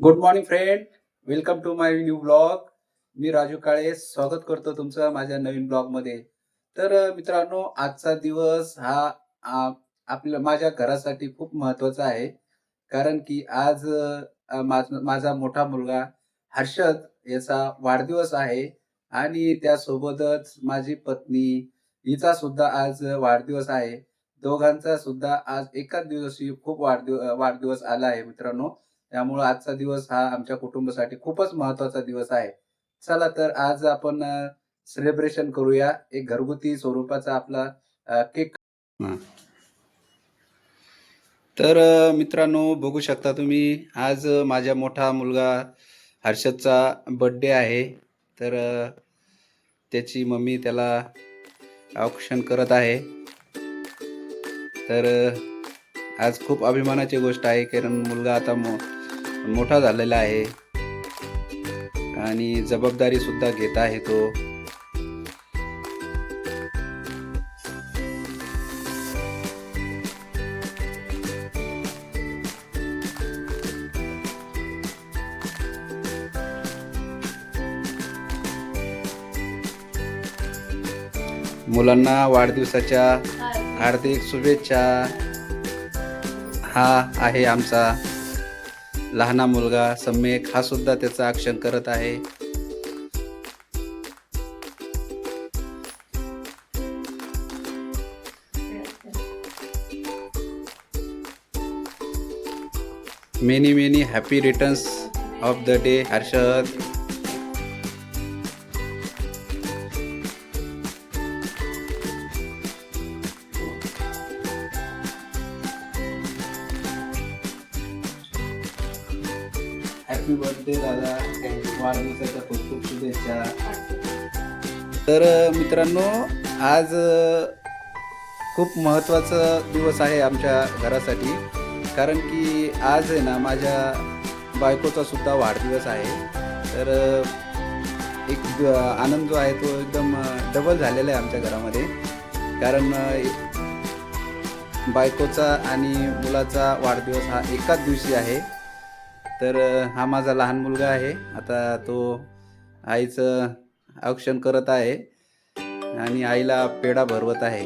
Good morning friend. Welcome to my new blog. मी राजू काळे स्वागत करतो तुमचं माझ्या नवीन ब्लॉगमध्ये. तर मित्रांनो, आजचा दिवस हा आपल्या माझ्या घरासाठी खूप महत्त्वाचा आहे. कारण की आज माझा मोठा मुलगा हर्षद याचा वाढदिवस आहे आणि त्यासोबतच माझी पत्नी हिचा सुद्धा आज वाढदिवस आहे. दोघांचा सुद्धा आज एकाच दिवशी खूप वाढदिवस आला आहे मित्रांनो. त्यामुळे आजचा दिवस हा आमच्या कुटुंबासाठी खूपच महत्त्वाचा दिवस आहे. चला तर आज आपण सेलिब्रेशन करूया. एक घरगुती स्वरूपाचा आपला केक. हां. तर मित्रांनो, बघू शकता तुम्ही आज माझ्या मोठा मुलगा हर्षदचा बर्थडे आहे. तर त्याची मम्मी त्याला औक्षण करत आहे. तर आज खूप अभिमानाची गोष्ट आहे, कारण मुलगा आता मोठा झालेला आहे आणि जबाबदारी सुद्धा घेत आहे तो. मुलांना वाढदिवसाच्या हार्दिक शुभेच्छा. हा आहे आमचा लहाना मुलगा सम्यक, हा सुद्धा त्याचं औक्षण करत आहे. Many many happy returns of the day Harshad. Happy birthday दादा, वाढदिवसाच्या खूप खूप शुभेच्छा. तर मित्रांनो, आज खूप महत्त्वाचा दिवस आहे आमच्या घरासाठी, कारण की आज आहे ना माझ्या बायकोचा सुद्धा वाढदिवस आहे. तर एक आनंद जो आहे तो एकदम डबल झालेला आहे आमच्या घरामध्ये, कारण बायकोचा आणि मुलाचा वाढदिवस हा एकाच दिवशी आहे. तर हा माझा लहान मुलगा आहे, आता तो आईचं औक्षण करत आहे आणि आईला पेढा भरवत आहे.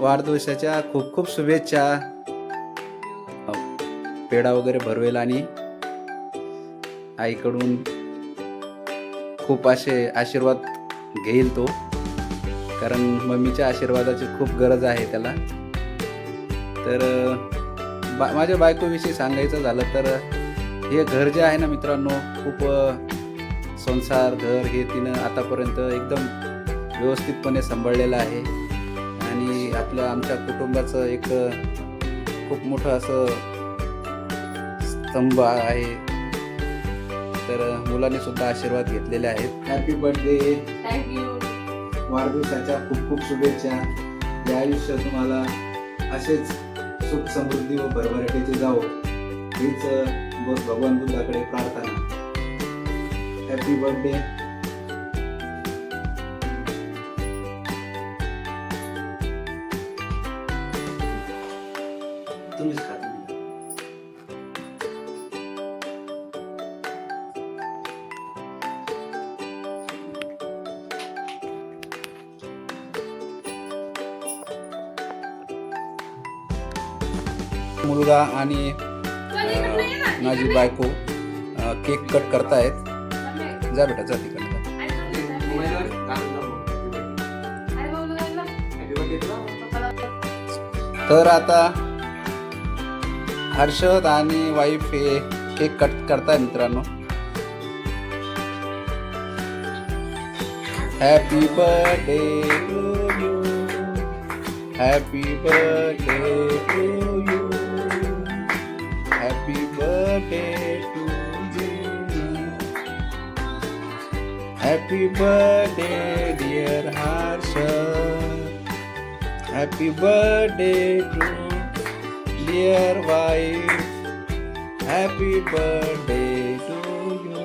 वाढदिवसाच्या खूप खूप शुभेच्छा. पेढा वगैरे भरवेल आणि आईकडून खूप असे आशीर्वाद घेईल तो, कारण मम्मीच्या आशीर्वादाची खूप गरज आहे त्याला. तर माझ्या बायकोविषयी सांगायचं झालं तर हे घर जे आहे ना मित्रांनो, खूप संसार घर हे तिनं आतापर्यंत एकदम व्यवस्थितपणे सांभाळलेलं आहे आणि आमच्या कुटुंबाचं एक खूप मोठं असं स्तंभ आहे. तर मुलाने सुद्धा आशीर्वाद घेतलेले आहेत. Happy birthday. थँक्यू. वाढदिवसाच्या खूप खूप शुभेच्छा. या आयुष्य तुम्हाला असेच सुख समृद्धी व भरभराटीचे जावो, हीच भगवान बुद्धाकडे प्रार्थना. Happy birthday. तुम्हीच खा. मुलगा आणि माझी बायको केक कट करतायत. जा बेटा, जा तिकडे. तर आता हर्षद आणि वाईफ हे केक कट करतायत मित्रांनो. Happy birthday to you, happy birthday to you, happy birthday to you, happy birthday dear Harshad, happy birthday to dear wife, happy birthday to you.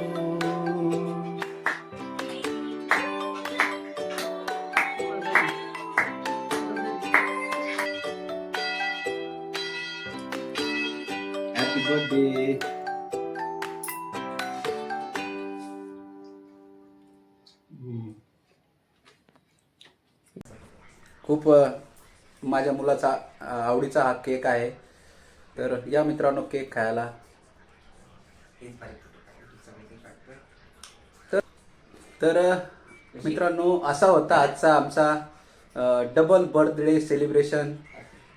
Happy birthday. खूप माझ्या मुलाचा आवडीचा हा केक आहे. तर या मित्रांनो केक खायला. तर तर मित्रांनो असा होता आजचा आमचा डबल बर्थडे सेलिब्रेशन.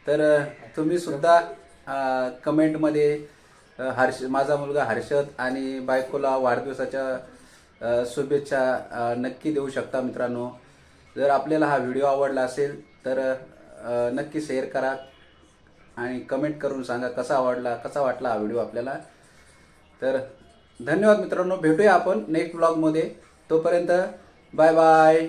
तर तुम्ही सुद्धा कमेंटमध्ये माझा मुलगा हर्षद आणि बायकोला वाढदिवसाच्या शुभेच्छा नक्की देऊ शकता मित्रांनो. जर आपल्याला हा व्हिडिओ आवडला असेल तर नक्की शेअर करा आणि कमेंट करून सांगा कसा वाटला हा व्हिडिओ आपल्याला. तर धन्यवाद मित्रांनो, भेटूया आपण नेक्स्ट ब्लॉगमध्ये. तोपर्यंत बाय बाय.